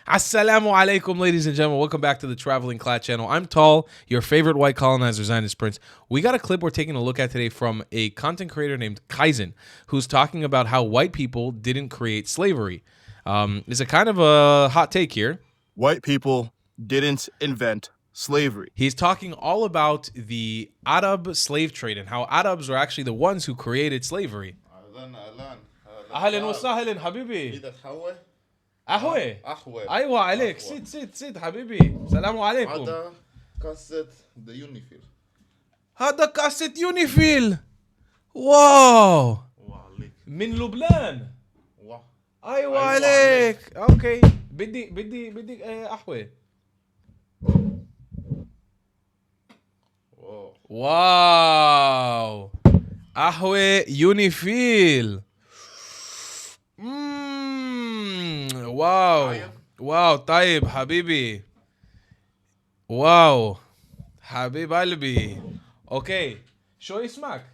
Assalamu alaikum, ladies and gentlemen. Welcome back to the Traveling Clad channel. I'm Tall, your favorite white colonizer Zionist prince. We got a clip we're taking a look at today from a content creator named Kaizen, who's talking about how white people didn't create slavery. It's a kind of a hot take here. White people didn't invent slavery. He's talking all about the Arab slave trade and how Arabs are actually the ones who created slavery. أهلا وسهلا حبيبي. قهوة أيوة عليك سيد حبيبي سلام عليكم. هذا قصة يونيفيل. هذا قصة يونيفيل. واو من لبنان. أيوة عليك. أوكي بدي قهوة. واو قهوة يونيفيل. واو طيب حبيبي. واو حبيب قلبي. اوكي شو اسمك؟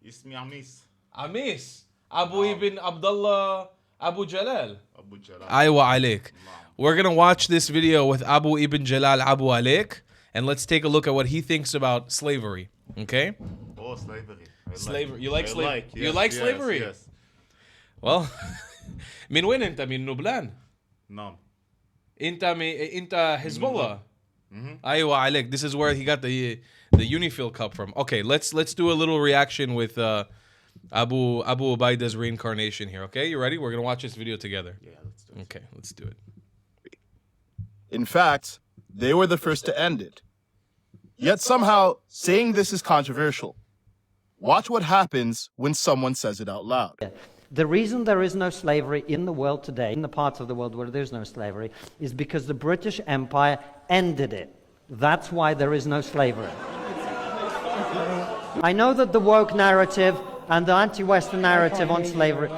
اسمي عميس. عميس ابو ابن عبد الله ابو جلال. أبو جلال. ايوه عليك. We're gonna watch this video with Abu Ibn Jalal Abu Alek, and let's take a look at what he thinks about slavery. Okay? Oh, slavery. Slavery. You like slavery? Yes, You like slavery? Yes. Well, من وين انت؟ من لبنان؟ نعم. انت حزب الله. ايوه عليك. This is where he got the Unifil cup from. Okay, let's do a little reaction with Abu Ubaida's reincarnation here. Okay, you ready? We're gonna watch this video together. Yeah, let's do it. Okay, let's do it. In fact, they were the first to end it. Yet somehow, saying this is controversial. Watch what happens when someone says it out loud. The reason there is no slavery in the world today, in the parts of the world where there's no slavery, is because the British Empire ended it. That's why there is no slavery. I know that the woke narrative and the anti-Western narrative on slavery...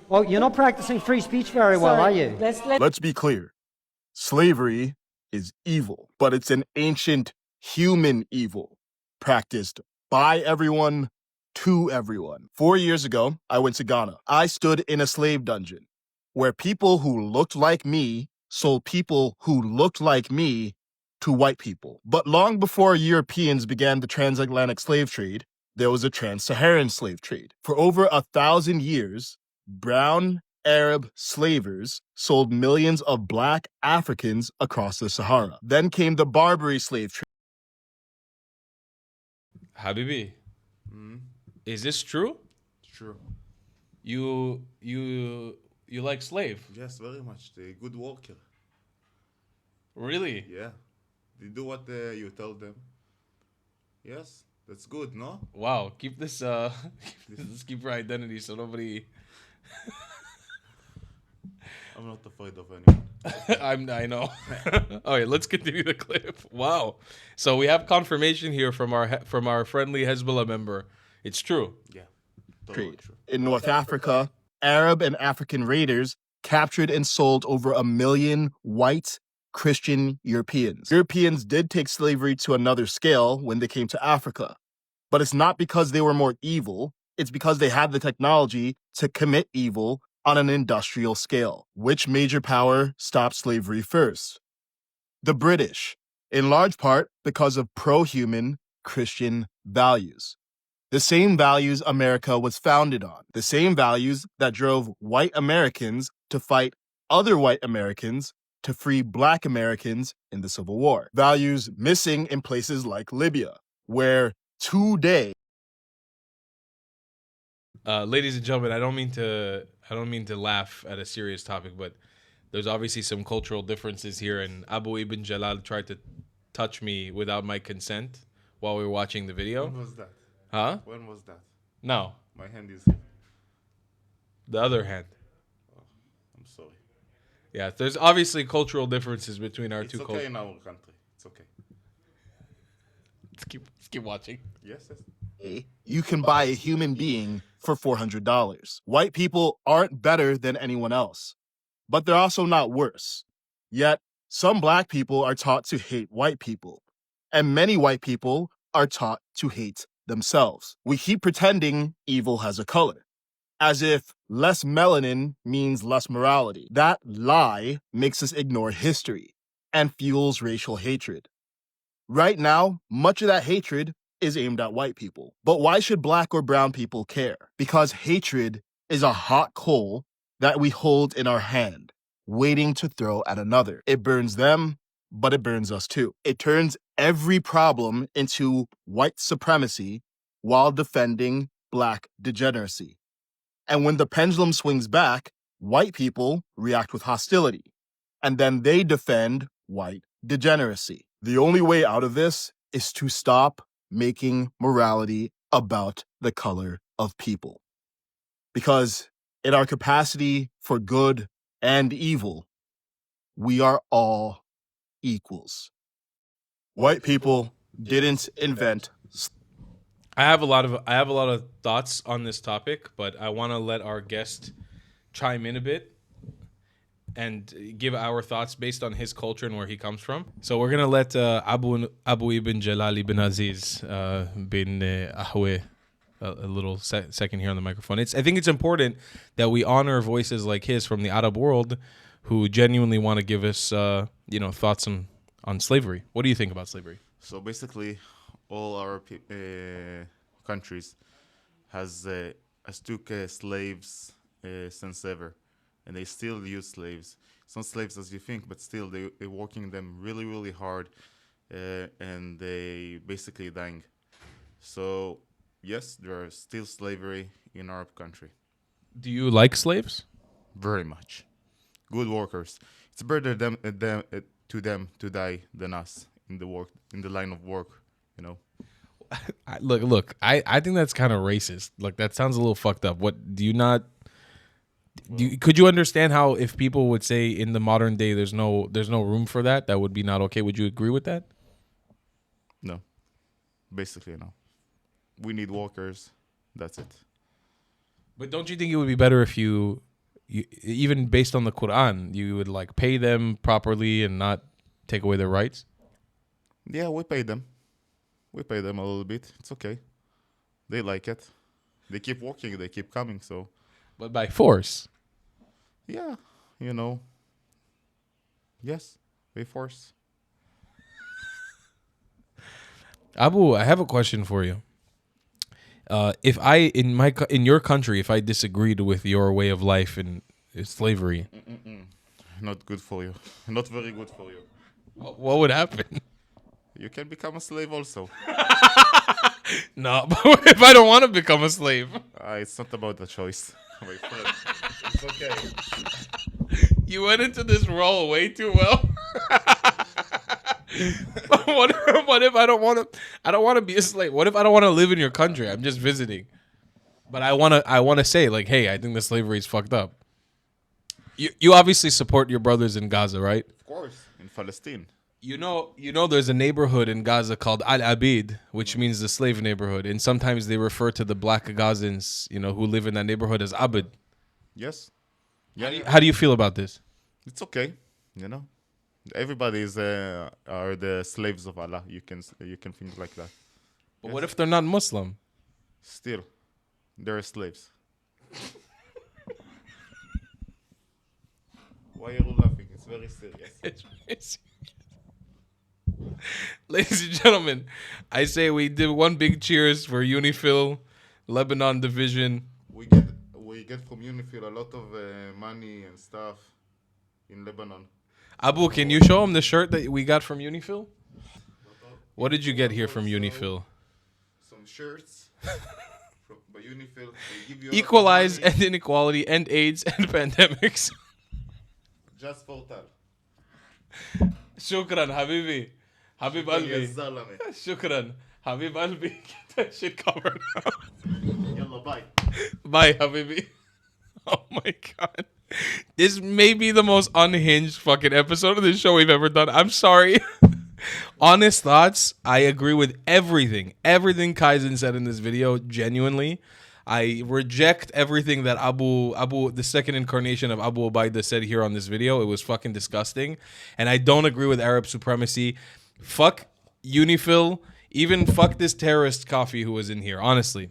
Oh, you're not practicing free speech very well, are you? Let's be clear. Slavery is evil, but it's an ancient human evil practiced by everyone to everyone. 4 years ago, I went to Ghana. I stood in a slave dungeon where people who looked like me sold people who looked like me to white people. But long before Europeans began the transatlantic slave trade, there was a trans-Saharan slave trade. For over 1,000 years, brown Arab slavers sold millions of black Africans across the Sahara. Then came the Barbary slave trade. Habibi, is this true? True. You like slave? Yes, very much. They're good worker. Really? Yeah. They do what you tell them. Yes, that's good, no? Wow. Keep this let's keep our identity so nobody. I'm not afraid of anyone. I know. Okay, let's continue the clip. Wow. So we have confirmation here from our friendly Hezbollah member. It's true. Yeah. Totally Trade. true. In North Africa, Arab and African raiders captured and sold over 1 million white Christian Europeans. Europeans did take slavery to another scale when they came to Africa, but it's not because they were more evil. It's because they had the technology to commit evil on an industrial scale. Which major power stopped slavery first? The British, in large part because of pro-human Christian values. The same values America was founded on. The same values that drove white Americans to fight other white Americans to free black Americans in the Civil War. Values missing in places like Libya, where today... Ladies and gentlemen, I don't mean to laugh at a serious topic, but there's obviously some cultural differences here, and Abu Ibn Jalal tried to touch me without my consent while we were watching the video. When was that? Huh? When was that? No, My hand is... the other hand. I'm sorry. Yeah, there's obviously cultural differences between our It's two okay cultures. in our country. It's okay. Let's keep watching. Yes, yes. you can buy a human being for $400. White people aren't better than anyone else, but they're also not worse. Yet, some black people are taught to hate white people, and many white people are taught to hate themselves. We keep pretending evil has a color, as if Less melanin means less morality. That lie makes us ignore history and fuels racial hatred. Right now, much of that hatred is aimed at white people. But why should black or brown people care? Because hatred is a hot coal that we hold in our hand, waiting to throw at another. It burns them, but it burns us too. It turns every problem into white supremacy while defending black degeneracy. And when the pendulum swings back, white people react with hostility, and then they defend white degeneracy. The only way out of this is to stop making morality about the color of people. Because in our capacity for good and evil, we are all equals. White people didn't invent. I have a lot of thoughts on this topic, but I want to let our guest chime in a bit and give our thoughts based on his culture and where he comes from. So we're gonna let Abu ibn Jalal ibn Aziz bin Ahwe a little second here on the microphone. I think it's important that we honor voices like his from the Arab world who genuinely want to give us thoughts on slavery. What do you think about slavery? So basically, all our countries has took slaves since ever, and they still use slaves. It's not slaves as you think, but still they're working them really, really hard, and they basically dying. So yes, there are still slavery in our country. Do you like slaves? Very much. Good workers. It's better to them to die than us in the line of work. You know. Look. I think that's kind of racist. Like that sounds a little fucked up. What do you not? Could you understand how if people would say in the modern day there's no room for that would be not okay? Would you agree with that? No. Basically, no. We need workers. That's it. But don't you think it would be better if you even based on the Quran, you would like pay them properly and not take away their rights? Yeah, we pay them. We pay them a little bit. It's okay. They like it. They keep working. They keep coming. So, but by force. Yeah, Yes, by force. Abu, I have a question for you. If I in your country, if I disagreed with your way of life and slavery, Not good for you. Not very good for you. what would happen? You can become a slave also. No, but if I don't want to become a slave, It's not about the choice, my friend. It's okay. you went into this role way too well. What if I don't want to? I don't want to be a slave. What if I don't want to live in your country? I'm just visiting, but I want to say like, hey, I think the slavery is fucked up. You obviously support your brothers in Gaza, right? Of course, in Palestine. You know, there's a neighborhood in Gaza called Al Abid, which means the slave neighborhood, and sometimes they refer to the black Gazans, who live in that neighborhood as Abid. Yes. Yeah. How do you feel about this? It's okay. Everybody are the slaves of Allah. You can think like that. But what if they're not Muslim? Still, they're slaves. Why are you laughing? It's very serious. It's very serious. Ladies and gentlemen, I say we did one big cheers for UNIFIL, Lebanon Division. We get from UNIFIL a lot of money and stuff in Lebanon. Abu, can you show him the shirt that we got from UNIFIL? What did you get here from UNIFIL? Some shirts by UNIFIL. They give you Equalize, end inequality, end AIDS, and pandemics. Just for that. Shukran, Habibi. Habib Albi. Zalame. Shukran. Habib Albi. Get that shit covered up. Yalla, bye. Bye, Habibi. Oh my God. This may be the most unhinged fucking episode of this show we've ever done. I'm sorry. Honest thoughts. I agree with everything. Everything Kaizen said in this video, genuinely. I reject everything that Abu, the second incarnation of Abu Ubaidah said here on this video. It was fucking disgusting. And I don't agree with Arab supremacy. Fuck UNIFIL. Even fuck this terrorist coffee who was in here, honestly.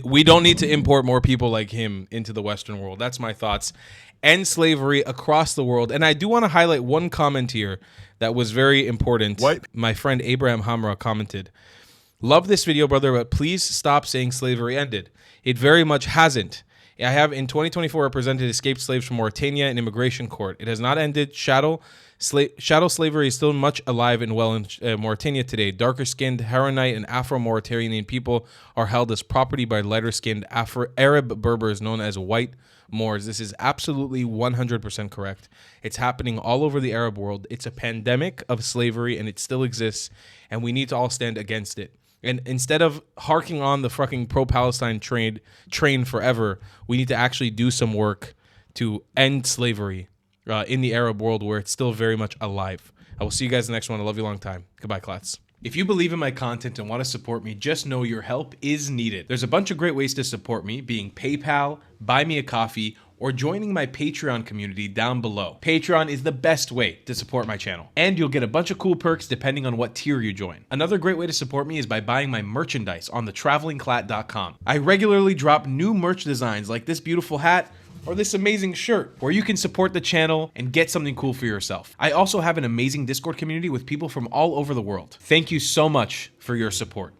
We don't need to import more people like him into the Western world. That's my thoughts. End slavery across the world. And I do want to highlight one comment here that was very important. What? My friend Abraham Hamra commented, "Love this video, brother, but please stop saying slavery ended. It very much hasn't. I have in 2024 represented escaped slaves from Mauritania in immigration court. It has not ended. Shadow slavery is still much alive and well in Mauritania today. Darker-skinned Haranite and Afro-Mauritanian people are held as property by lighter-skinned Arab Berbers known as white Moors." This is absolutely 100% correct. It's happening all over the Arab world. It's a pandemic of slavery, and it still exists, and we need to all stand against it. And instead of harking on the fucking pro-Palestine train forever, we need to actually do some work to end slavery in the Arab world where it's still very much alive. I will see you guys in the next one. I love you a long time. Goodbye, Klats. If you believe in my content and want to support me, just know your help is needed. There's a bunch of great ways to support me, being PayPal, Buy Me a Coffee, or joining my Patreon community down below. Patreon is the best way to support my channel, and you'll get a bunch of cool perks depending on what tier you join. Another great way to support me is by buying my merchandise on thetravelingclat.com. I regularly drop new merch designs like this beautiful hat or this amazing shirt, where you can support the channel and get something cool for yourself. I also have an amazing Discord community with people from all over the world. Thank you so much for your support.